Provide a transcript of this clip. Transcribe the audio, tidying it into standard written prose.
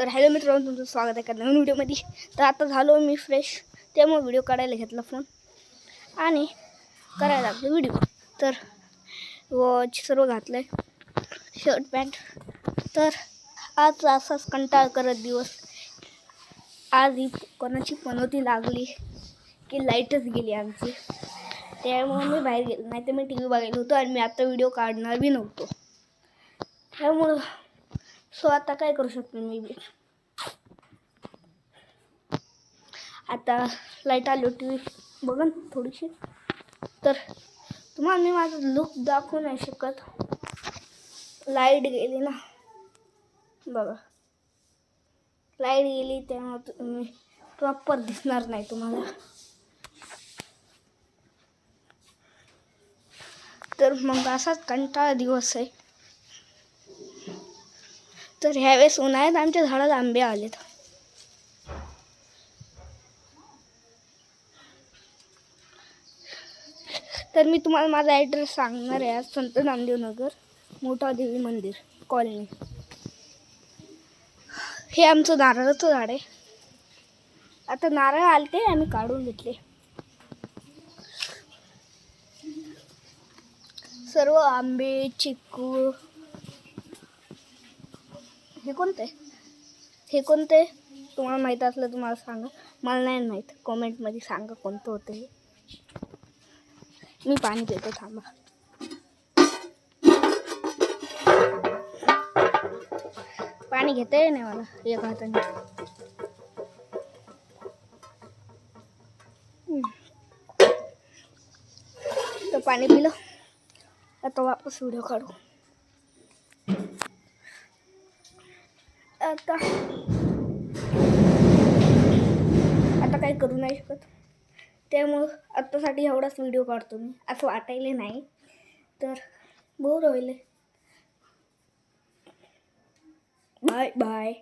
तर हॅलो मित्रांनो, तुमचं स्वागत आहे एका नवीन व्हिडिओमध्ये. तर आता झालो मी फ्रेश, त्यामुळे व्हिडिओ काढायला घेतला फोन आणि करायला लागलो व्हिडिओ. तर वॉच सर्व घातलं आहे, शर्ट पॅन्ट. तर आज असाच कंटाळ करत दिवस. आज ही कोणाची पनोती लागली की लाईटच गेली आमची, त्यामुळे मी बाहेर गेलो. नाही तर मी टी व्ही बघायला होतो आणि मी आता व्हिडिओ काढणार बी नव्हतो. त्यामुळं आता काय करू शकतो मी बी. आता लाईट आली, टी व्ही बघन थोडीशी. तर तुम्हाला मी माझा लुक दाखवू नाही शकत, लाईट गेली ना. बघा, लाईट गेली त्यामुळे तुम्ही प्रॉपर दिसणार नाही तुम्हाला. तर मग असाच कंटाळा दिवस आहे. तर ह्यावेळेस उन्हाळ्यात आमच्या झाडात आंबे आलेत. तर मी तुम्हाला माझा ॲड्रेस सांगणार आहे. आज संत नामदेव नगर, मोठा देवी मंदिर कॉलनी. हे आमचं नारळाचं झाड आहे. आता नारळ आलते, आम्ही काढून घेतले. सर्व आंबे, चिकू. हे कोणते तुम्हाला माहीत असलं तुम्हाला सांगा, मला नाही माहीत. कॉमेंटमध्ये सांगा कोणतं होतं हे. मी पाणी पितो, थांबा. पाणी घेता येई नाही मला एका हाताने. तर पाणी पिलं, आता वापस व्हिडिओ काढू. आता काही करू नाही शकत, त्यामुळं आत्तासाठी एवढाच व्हिडिओ काढतो मी. असं वाटायले नाही तर बोर होईल. Bye bye.